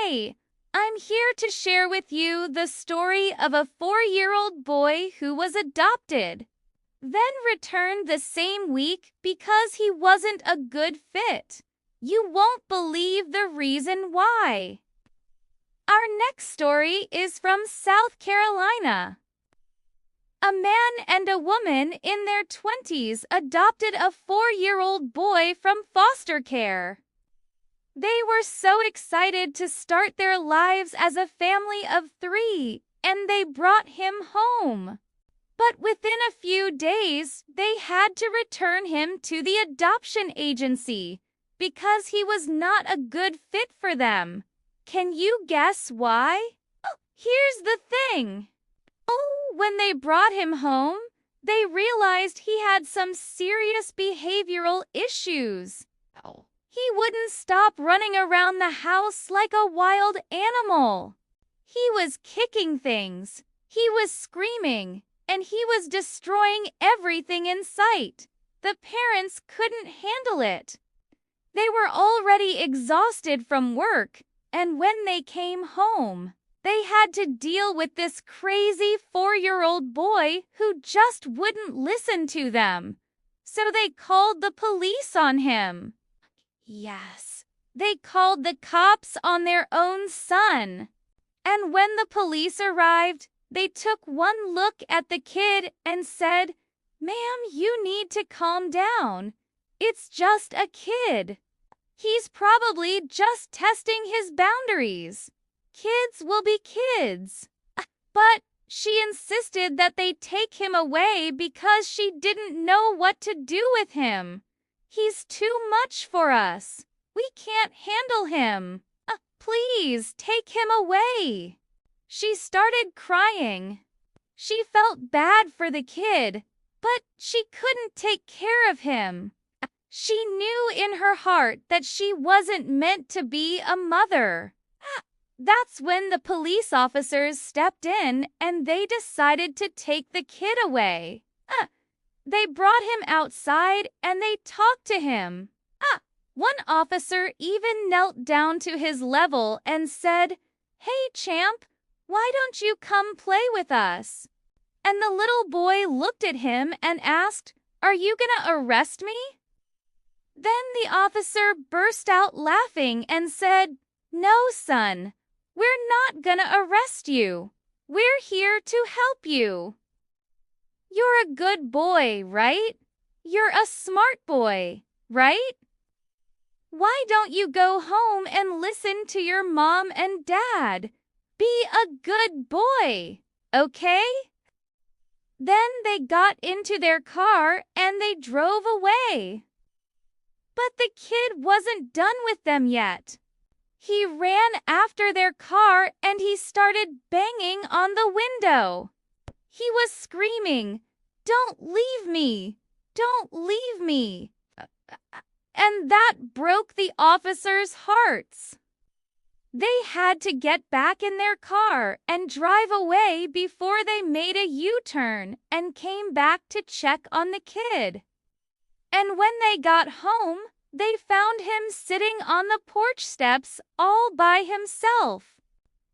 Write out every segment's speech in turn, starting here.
Hey, I'm here to share with you the story of a 4-year-old boy who was adopted, then returned the same week because he wasn't a good fit. You won't believe the reason why. Our next story is from South Carolina. A man and a woman in their 20s adopted a 4-year-old boy from foster care. They were so excited to start their lives as a family of 3, and they brought him home. But within a few days, they had to return him to the adoption agency because he was not a good fit for them. Can you guess why? Here's the thing. When they brought him home, they realized he had some serious behavioral issues. He wouldn't stop running around the house like a wild animal. He was kicking things, he was screaming, and he was destroying everything in sight. The parents couldn't handle it. They were already exhausted from work, and when they came home, they had to deal with this crazy 4-year-old boy who just wouldn't listen to them. So they called the police on him. Yes, they called the cops on their own son. And when the police arrived, they took one look at the kid and said, "Ma'am, you need to calm down. It's just a kid. He's probably just testing his boundaries. Kids will be kids." But she insisted that they take him away because she didn't know what to do with him. "He's too much for us. We can't handle him. Please take him away." She started crying. She felt bad for the kid, but she couldn't take care of him. She knew in her heart that she wasn't meant to be a mother. That's when the police officers stepped in and they decided to take the kid away. They brought him outside and they talked to him. One officer even knelt down to his level and said, "Hey, champ, why don't you come play with us?" And the little boy looked at him and asked, "Are you gonna arrest me?" Then the officer burst out laughing and said, "No, son, we're not gonna arrest you. We're here to help you. You're a good boy, right? You're a smart boy, right? Why don't you go home and listen to your mom and dad? Be a good boy, okay?" Then they got into their car and they drove away. But the kid wasn't done with them yet. He ran after their car and he started banging on the window. He was screaming, "Don't leave me! Don't leave me!" And that broke the officers' hearts. They had to get back in their car and drive away before they made a U-turn and came back to check on the kid. And when they got home, they found him sitting on the porch steps all by himself.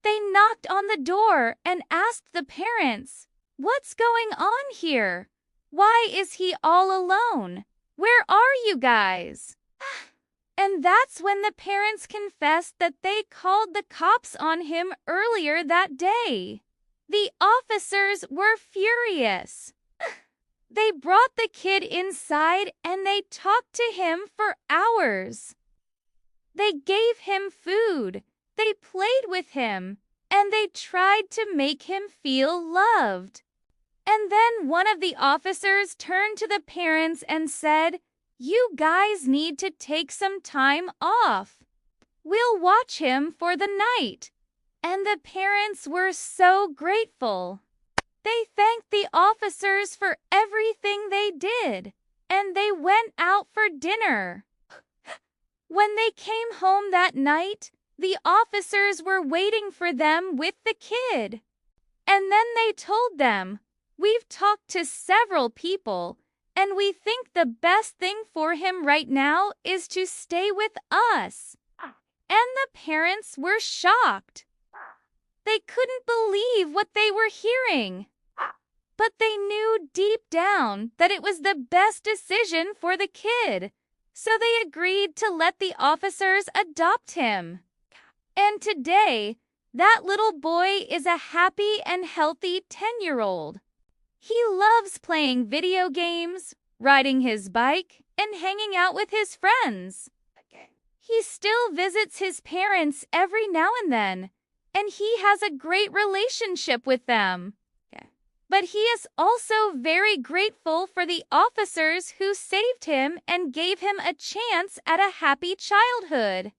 They knocked on the door and asked the parents, "What's going on here? Why is he all alone? Where are you guys?" And that's when the parents confessed that they called the cops on him earlier that day. The officers were furious. They brought the kid inside and they talked to him for hours. They gave him food, they played with him, and they tried to make him feel loved. And then one of the officers turned to the parents and said, "You guys need to take some time off. We'll watch him for the night." And the parents were so grateful. They thanked the officers for everything they did, and they went out for dinner. When they came home that night, the officers were waiting for them with the kid. And then they told them, "We've talked to several people, and we think the best thing for him right now is to stay with us." and the parents were shocked. They couldn't believe what they were hearing. But they knew deep down that it was the best decision for the kid, so they agreed to let the officers adopt him. And today, that little boy is a happy and healthy 10-year-old. He loves playing video games, riding his bike, and hanging out with his friends. He still visits his parents every now and then, and he has a great relationship with them. But he is also very grateful for the officers who saved him and gave him a chance at a happy childhood.